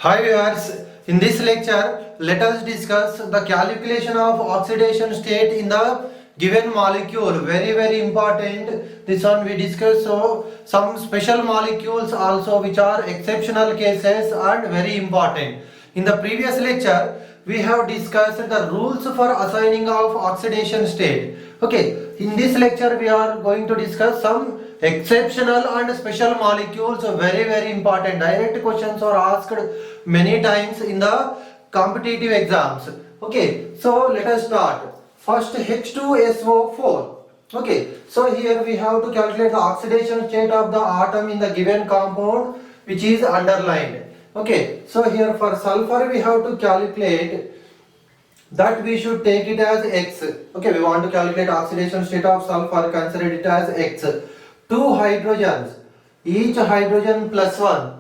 Hi viewers, in this lecture let us discuss the calculation of oxidation state in the given molecule. Very important. This one we discuss. So some special molecules also which are exceptional cases and very important. In the previous lecture we have discussed the rules for assigning of oxidation state. Okay, in this lecture we are going to discuss some exceptional and special molecules. Very important. Direct questions are asked many times in the competitive exams. Okay, so let us start. First, H2SO4. Okay, so here we have to calculate the oxidation state of the atom in the given compound which is underlined. Okay, so here for sulfur we have to calculate that we should take it as X. Okay, we want to calculate oxidation state of sulfur, consider it as X. Two hydrogens, each hydrogen plus 1.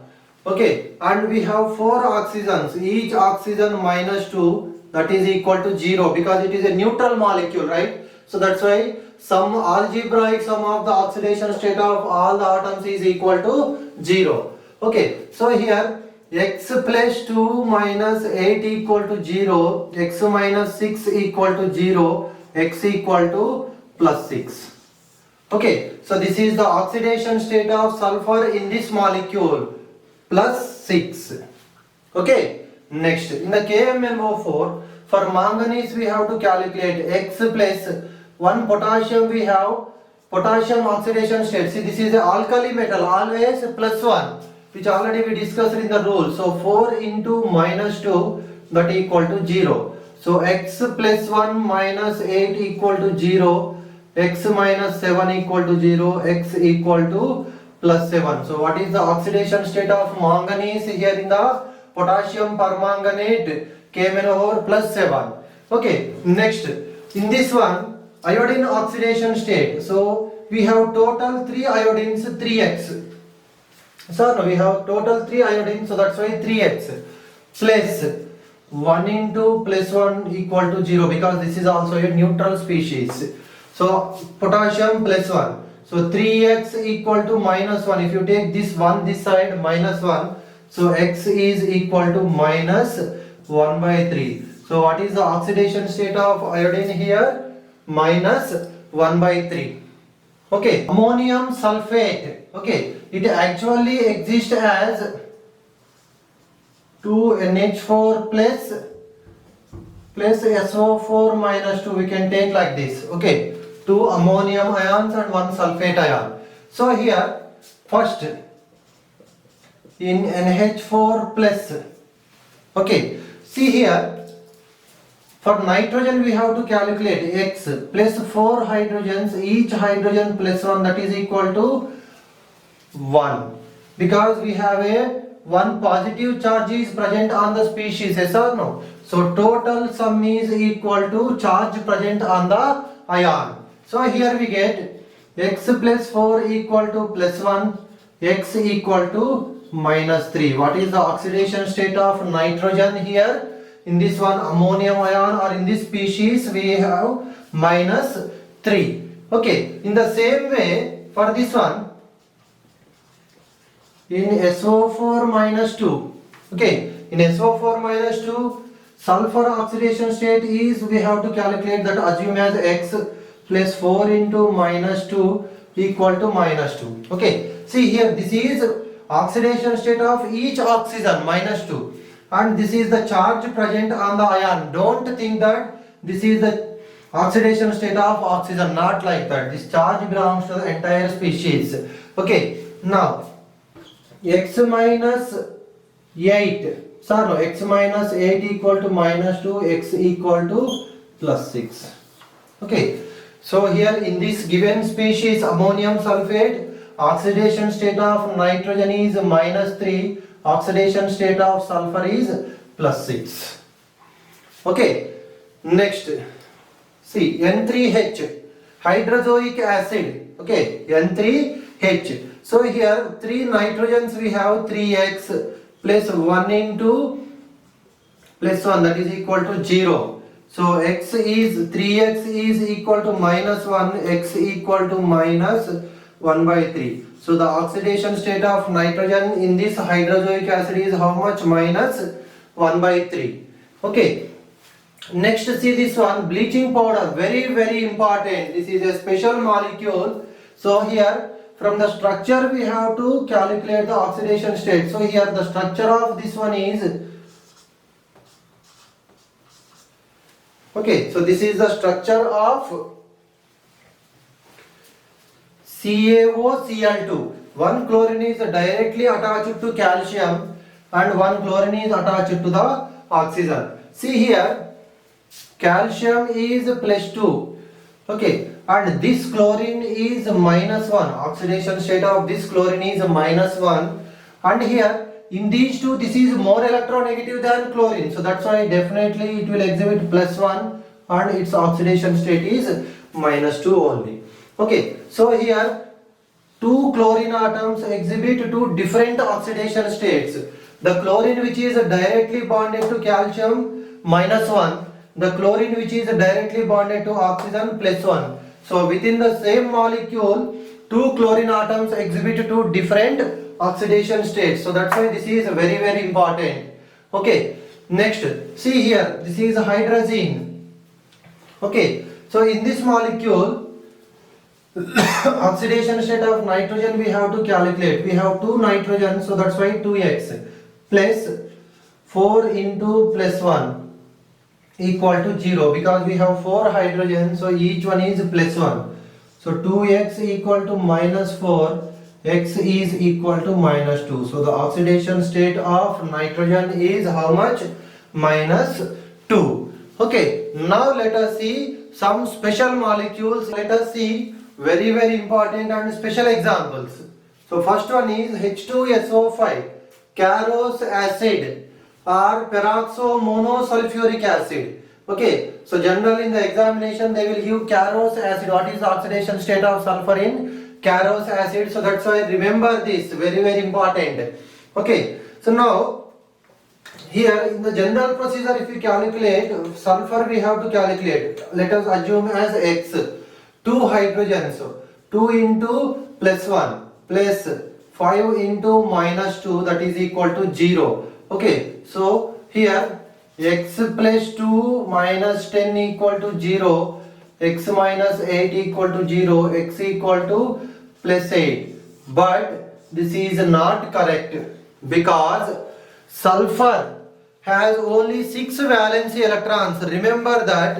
Okay, and we have 4 oxygens, each oxygen minus 2, that is equal to 0 because it is a neutral molecule, right? So that's why sum algebraic sum of the oxidation state of all the atoms is equal to 0. Okay, so here x plus 2 minus 8 equal to 0, x minus 6 equal to 0, x equal to plus 6. Okay, so this is the oxidation state of sulfur in this molecule, plus 6. Okay, next in the KMnO4 for manganese we have to calculate x plus 1 potassium. We have potassium oxidation state. See, this is an alkali metal, always plus 1, which already we discussed in the rule. So 4 into minus 2, that equal to 0. So x plus 1 minus 8 equal to 0, x minus 7 equal to 0, x equal to plus 7. So what is the oxidation state of manganese here in the potassium permanganate KMnO4 plus 7. Okay, next in this one iodine oxidation state. So we have total 3 iodines, 3x. So now we have total 3 iodines, so that's why 3x plus 1 into plus 1 equal to 0 because this is also a neutral species. So potassium plus 1. So 3x equal to minus 1. If you take this 1 this side, minus 1. So x is equal to minus 1 by 3. So what is the oxidation state of iodine here? Minus 1 by 3. Okay, ammonium sulfate. Okay, it actually exists as 2NH4 plus SO4 minus 2. We can take like this. Okay, 2 ammonium ions and 1 sulfate ion. So here first in NH4 plus. Okay, see here for nitrogen we have to calculate x plus 4 hydrogens, each hydrogen plus 1, that is equal to 1 because we have a 1 positive charge is present on the species, yes or no? So total sum is equal to charge present on the ion. So here we get x plus 4 equal to plus 1, x equal to minus 3. What is the oxidation state of nitrogen here? In this one ammonium ion or in this species we have minus 3. Okay, in the same way for this one in SO4 minus 2. Okay, in SO4 minus 2 sulfur oxidation state is we have to calculate that, assume as x plus 4 into minus 2 equal to minus 2. Okay, see here this is oxidation state of each oxygen minus 2 and this is the charge present on the ion. Don't think that this is the oxidation state of oxygen, not like that. This charge belongs to the entire species. Okay, now x minus 8, x minus 8 equal to minus 2, x equal to plus 6. Okay, so here in this given species ammonium sulfate, oxidation state of nitrogen is minus 3, oxidation state of sulfur is plus 6. Okay, next see N3H hydrozoic acid. Okay, N3H. So here 3 nitrogens we have 3x plus 1 into plus 1, that is equal to 0. So x is 3x is equal to minus 1, x equal to minus 1 by 3. So the oxidation state of nitrogen in this hydrozoic acid is how much? Minus 1 by 3. Okay. Next, see this one, bleaching powder, very important. This is a special molecule. So here from the structure we have to calculate the oxidation state. So here the structure of this one is, okay, so this is the structure of CaOCl2. One chlorine is directly attached to calcium and one chlorine is attached to the oxygen. See here, calcium is +2, okay, and this chlorine is -1. Oxidation state of this chlorine is -1, and here in these two this is more electronegative than chlorine, so that's why definitely it will exhibit +1 and its oxidation state is -2 only. Okay, so here two chlorine atoms exhibit two different oxidation states. The chlorine which is directly bonded to calcium -1, the chlorine which is directly bonded to oxygen +1. So within the same molecule, two chlorine atoms exhibit two different oxidation states. So that's why this is very important. Okay, next, see here, this is hydrazine. Okay, so in this molecule, oxidation state of nitrogen we have to calculate. We have two nitrogen, so that's why 2x plus 4 into +1 equal to 0, because we have 4 hydrogen, so each one is +1. So 2x equal to -4, x is equal to -2. So the oxidation state of nitrogen is how much? -2. Okay, now let us see some special molecules. Let us see very important and special examples. So first one is H2SO5, Carros acid or peroxomonosulfuric acid. Okay, so generally in the examination they will give Carros acid. What is the oxidation state of sulfur in Carros acid? So that's why remember this, very important. Okay, so now here in the general procedure, if we calculate sulfur, we have to calculate. Let us assume as X. 2 hydrogens, so 2 into +1 plus 5 into -2, that is equal to 0. Okay, so here x plus 2 minus 10 equal to 0, x minus 8 equal to 0, x equal to +8. But this is not correct, because sulfur has only 6 valency electrons. Remember that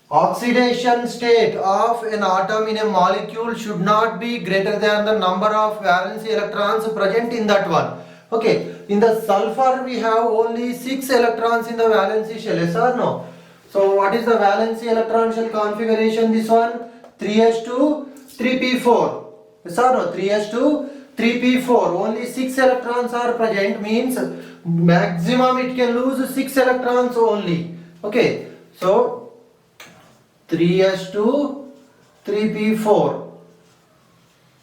oxidation state of an atom in a molecule should not be greater than the number of valency electrons present in that one. Okay, in the sulfur we have only 6 electrons in the valency shell, yes or no? So what is the valency electron shell configuration? This one, 3s2 3p4, yes or no? 3s2 3p4, only 6 electrons are present, means maximum it can lose 6 electrons only. Okay, so 3s2 3p4,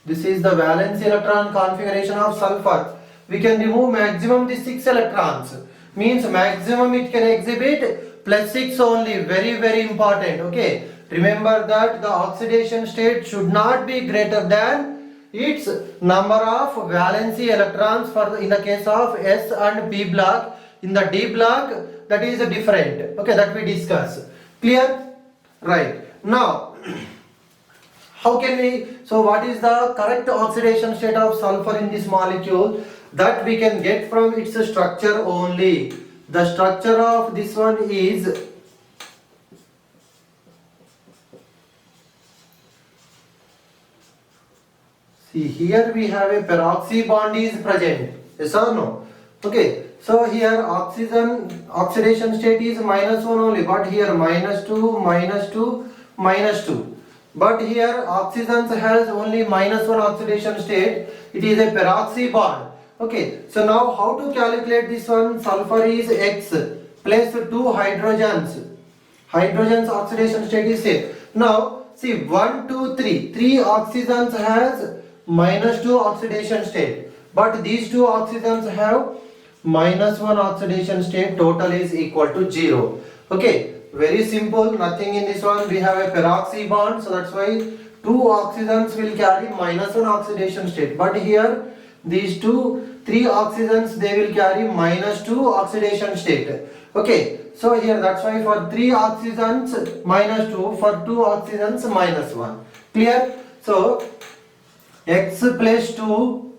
this is the valency electron configuration of sulfur. We can remove maximum the 6 electrons, means maximum it can exhibit +6 only. Very important. Okay, remember that the oxidation state should not be greater than its number of valency electrons for in the case of S and P block. In the D block, that is different. Okay, that we discuss. Clear? Right. Now, how can we, so what is the correct oxidation state of sulfur in this molecule? That we can get from its structure only. The structure of this one is, see here we have a peroxy bond is present, yes or no? Okay, so here oxidation state is -1 only, but here -2, -2, -2. But here oxygen has only -1 oxidation state. It is a peroxy bond. Okay, so now how to calculate this one? Sulfur is X plus 2 hydrogens. Hydrogens oxidation state is same. Now see 1, 2, 3. 3 oxygens has -2 oxidation state. But these two oxygens have -1 oxidation state. Total is equal to 0. Okay, very simple, nothing in this one. We have a peroxy bond, so that's why two oxygens will carry -1 oxidation state, but here these three oxygens they will carry -2 oxidation state. Okay, so here that's why for 3 oxygens -2, for 2 oxygens -1. Clear? So x plus 2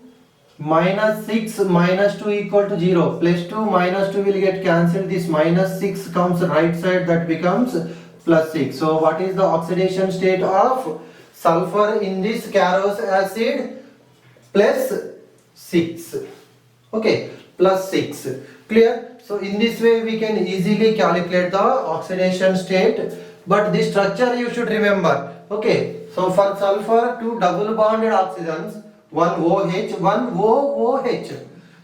minus 6 minus 2 equal to 0. Plus 2 minus 2 will get cancelled. This minus 6 comes right side, that becomes plus 6. So what is the oxidation state of sulfur in this Carros acid? Plus 6. Okay, plus 6. Clear? So in this way we can easily calculate the oxidation state, but this structure you should remember. Okay, so for sulfur, two double bonded oxygens, one OH, one OOH.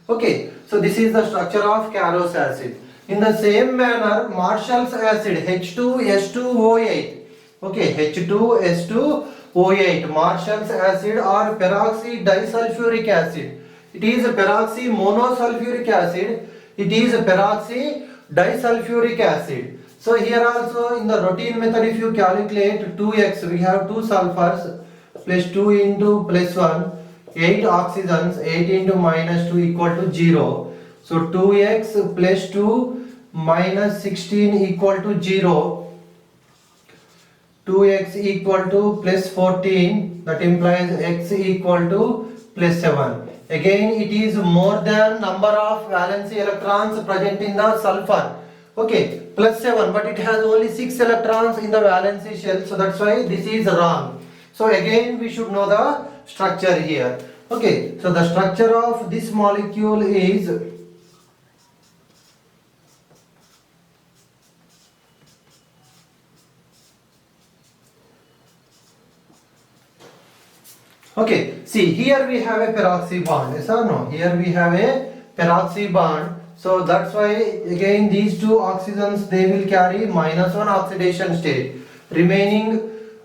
Okay, so this is the structure of Carros acid. In the same manner, Marshall's acid, H2S2O8. Okay, H2S2O8, Marshall's acid or peroxy disulfuric acid. It is a peroxy monosulfuric acid. It is a peroxy disulfuric acid. So here also in the routine method, if you calculate 2x, we have 2 sulfurs plus 2 into plus 1, 8 oxygens, 8 into minus 2 equal to 0. So 2x plus 2 minus 16 equal to 0. 2x equal to plus 14, that implies x equal to plus 7. Again it is more than number of valency electrons present in the sulfur. Okay, plus 7, but it has only 6 electrons in the valency shell, so that's why this is wrong. So again we should know the structure here. Okay, so the structure of this molecule is okay, see here we have a peroxy bond, yes or no? Here we have a peroxy bond. So that's why again these two oxygens they will carry -1 oxidation state. Remaining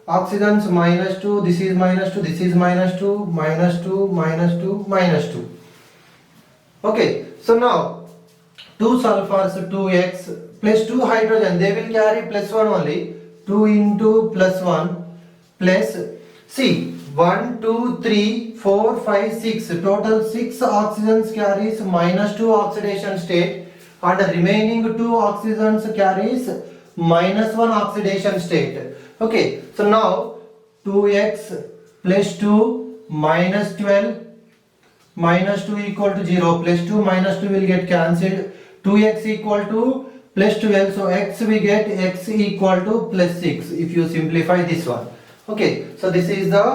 oxygens -2, this is -2, this is -2, -2, -2, -2. Okay, so now 2 sulfurs 2x plus 2 hydrogen they will carry +1 only. 2 into +1 plus, see 1, 2, 3, 4, 5, 6. Total 6 oxygens carries -2 oxidation state, and the remaining 2 oxygens carries -1 oxidation state. Okay, so now 2x plus 2 minus 12 minus 2 equal to 0. Plus 2 minus 2 will get cancelled. 2x equal to plus 12. So x we get x equal to plus 6 if you simplify this one. Okay, so this is the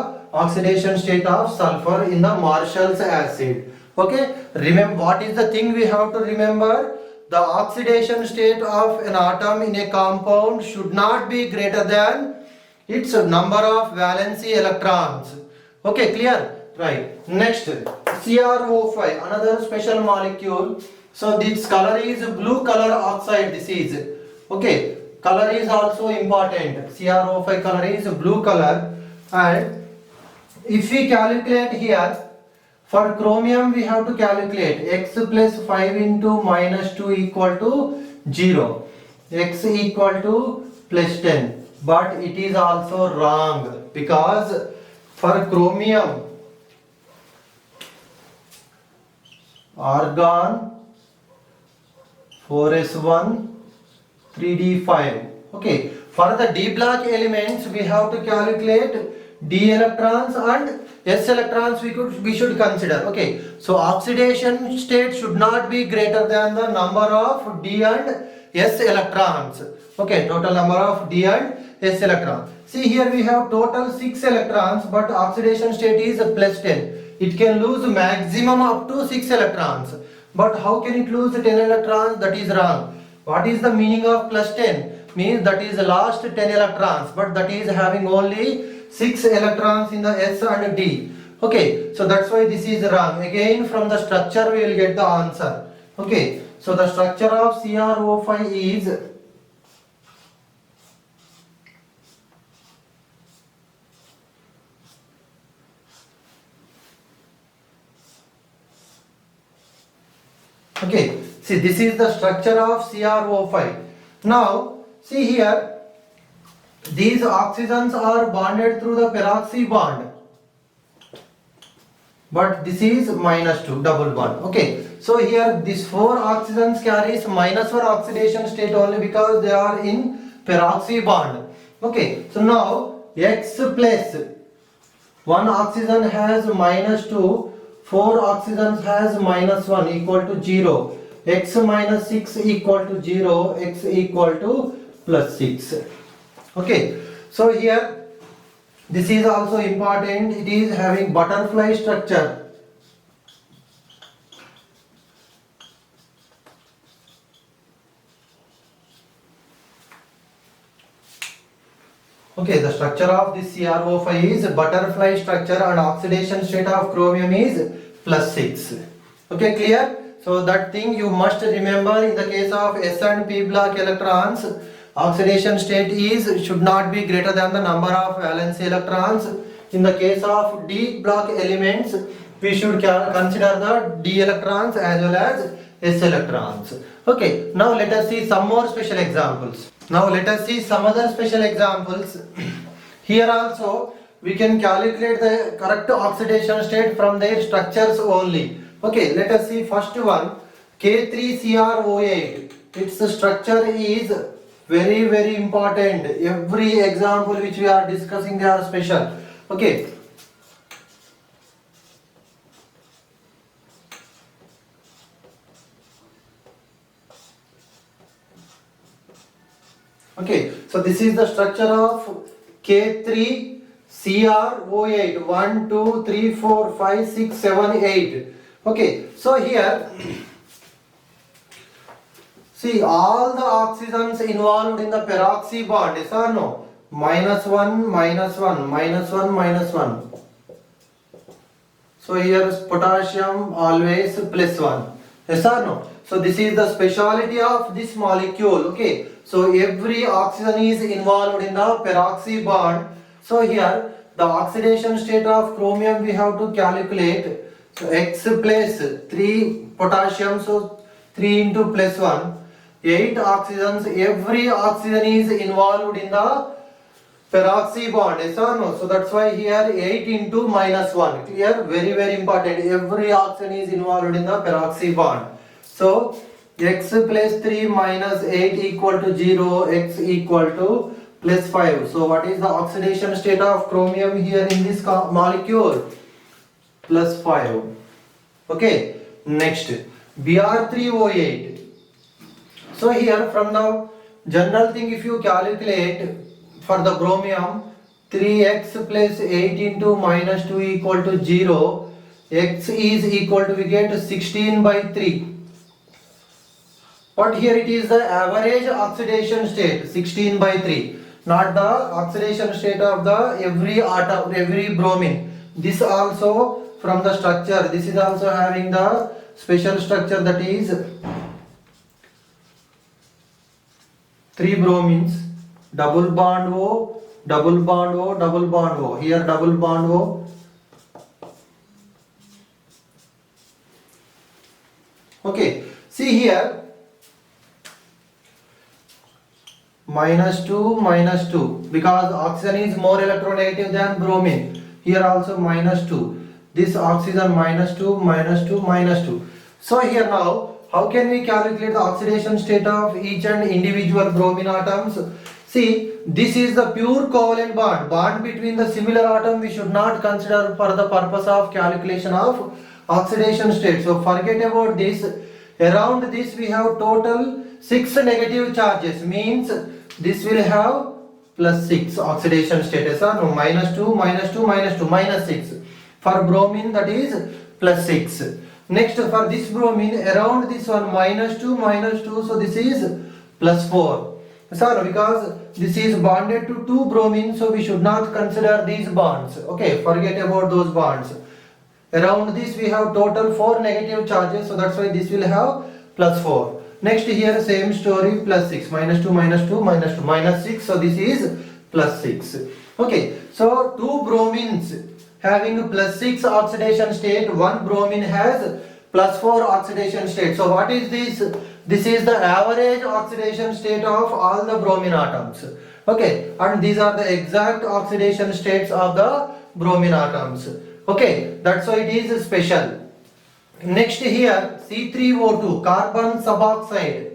oxidation state of sulfur in the Marshall's acid. Okay, remember what is the thing we have to remember? The oxidation state of an atom in a compound should not be greater than its number of valency electrons. Okay, clear? Right. Next, CrO5, another special molecule. So this color is blue color oxide. This is okay. Color is also important. CrO5 color is blue color, and if we calculate here, for chromium we have to calculate x plus 5 into -2 equal to 0. X equal to plus 10. But it is also wrong, because for chromium, argon 4s1 3d5. Okay, for the d block elements we have to calculate d electrons and s electrons we should consider. Okay, so oxidation state should not be greater than the number of d and s electrons. Okay, total number of d and s electrons. See here we have total 6 electrons, but oxidation state is plus 10. It can lose maximum up to 6 electrons. But how can it lose 10 electrons? That is wrong. What is the meaning of plus 10? Means that is the last 10 electrons, but that is having only 6 electrons in the S and D. Okay, so that's why this is wrong. Again from the structure we will get the answer. Okay, so the structure of CrO5 is okay, see this is the structure of CrO5. Now see here, these oxygens are bonded through the peroxy bond, but this is -2 double bond. Okay, so here these 4 oxygens carries -1 oxidation state only because they are in peroxy bond. Okay, so now X plus 1 oxygen has -2, 4 oxygens has -1 equal to 0. X minus 6 equal to 0, X equal to plus 6. Okay, so here this is also important. It is having butterfly structure. Okay, the structure of this CrO5 is butterfly structure and oxidation state of chromium is +6. Okay, clear? So that thing you must remember. In the case of S and P block electrons, oxidation state is should not be greater than the number of valence electrons. In the case of D block elements, we should consider the D electrons as well as S electrons. Okay, now let us see some more special examples. Now let us see some other special examples. Here also we can calculate the correct oxidation state from their structures only. Okay, let us see first one, K3CrO8. Its structure is very important. Every example which we are discussing, they are special. Okay. Okay, so this is the structure of K3CrO8. 1, 2, 3, 4, 5, 6, 7, 8. Okay, so here see all the oxygens involved in the peroxy bond, yes or no? -1, -1, -1, -1. So here is potassium always +1. Yes or no? So this is the speciality of this molecule. Okay, so every oxygen is involved in the peroxy bond. So here the oxidation state of chromium we have to calculate. So X plus 3 potassium, so 3 into +1, 8 oxygens. Every oxygen is involved in the peroxy bond, yes or no? So that's why here 8 into -1. Clear? Very important. Every oxygen is involved in the peroxy bond. So X plus 3 minus 8 equal to 0, X equal to +5. So what is the oxidation state of chromium here in this molecule? +5. Okay, next Br3O8. So here from the general thing, if you calculate for the chromium, 3x plus 8 into -2 equal to 0, x is equal to, we get 16/3. But here it is the average oxidation state, 16/3, not the oxidation state of the every atom, every bromine. This also from the structure, this is also having the special structure, that is 3 bromines, double bond O, double bond O, double bond O. Here double bond O. Okay, see here -2 because oxygen is more electronegative than bromine. Here also -2. This oxygen -2, -2, -2. So here now, how can we calculate the oxidation state of each and individual bromine atoms? See, this is the pure covalent bond between the similar atom. We should not consider for the purpose of calculation of oxidation state. So forget about this. Around this we have total 6 negative charges, means this will have +6 oxidation status. No, -2, -2, -2, -6. For bromine that is +6. Next for this bromine, around this one -2, -2, so this is +4. So because this is bonded to 2 bromines, so we should not consider these bonds. Okay, forget about those bonds. Around this we have total 4 negative charges, so that's why this will have +4. Next here same story, +6, -2, -2, -2, -6, so this is +6. Okay, so 2 bromines having +6 oxidation state, 1 bromine has +4 oxidation state. So what is this? This is the average oxidation state of all the bromine atoms. Okay, and these are the exact oxidation states of the bromine atoms. Okay, that's why it is special. Next here, C3O2, carbon suboxide.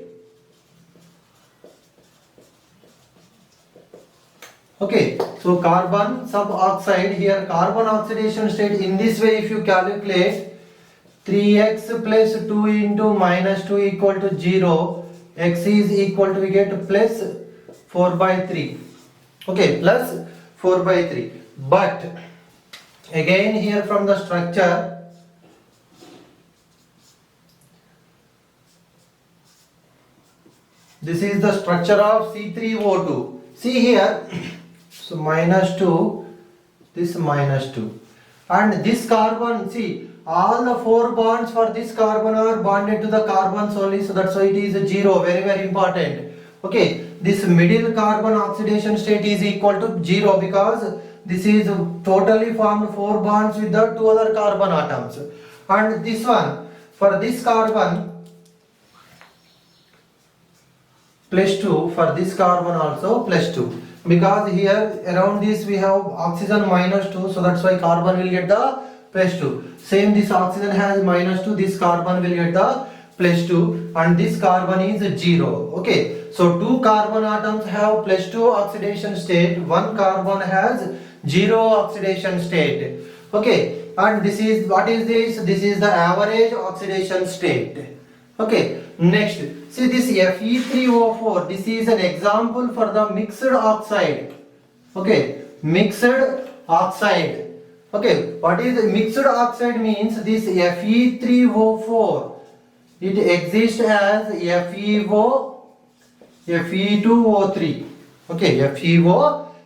Okay, so carbon suboxide here, carbon oxidation state in this way if you calculate 3x plus 2 into minus 2 equal to 0, x is equal to, we get plus 4 by 3. Okay, plus 4 by 3. But again here from the structure, this is the structure of C3O2. See here, so minus 2, this minus 2. And this carbon, see, all the 4 bonds for this carbon are bonded to the carbons only, so that's why it is 0, very very important. Okay, this middle carbon oxidation state is equal to 0 because this is totally formed 4 bonds with the 2 other carbon atoms. And this one, for this carbon, plus 2, for this carbon also plus 2, because here around this we have oxygen minus 2, so that's why carbon will get the plus 2. Same, this oxygen has minus 2, this carbon will get the plus 2, and this carbon is 0. Okay, so 2 carbon atoms have plus 2 oxidation state, 1 carbon has 0 oxidation state. Okay, and this is, what is this? This is the average oxidation state. Okay, next, see this Fe3O4, this is an example for the mixed oxide. Okay, mixed oxide. Okay, what is mixed oxide means? This Fe3O4, it exists as Fe2O3. Okay,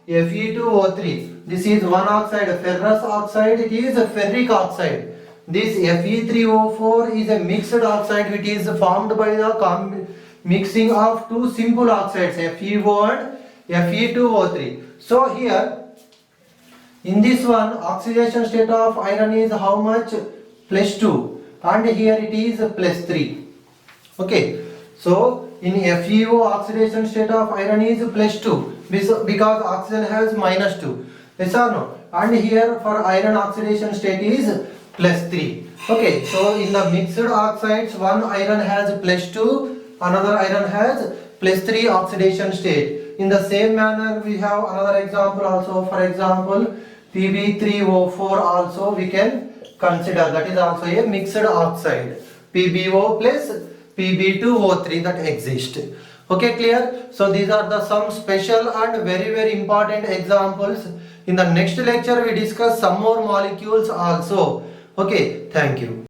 Fe2O3. This is one oxide, ferrous oxide, it is a ferric oxide. This Fe3O4 is a mixed oxide which is formed by the mixing of 2 simple oxides, FeO and Fe2O3. So here, in this one, oxidation state of iron is how much? Plus 2. And here it is plus 3. Okay. So, in FeO, oxidation state of iron is plus 2 because oxygen has minus 2. Yes or no? And here for iron oxidation state is plus 3. Okay, so in the mixed oxides, one iron has plus 2, another iron has plus 3 oxidation state. In the same manner, we have another example also. For example, Pb3O4 also we can consider. That is also a mixed oxide. PbO plus Pb2O3 that exist. Okay, clear? So these are the some special and very very important examples. In the next lecture, we discuss some more molecules also. Okay, thank you.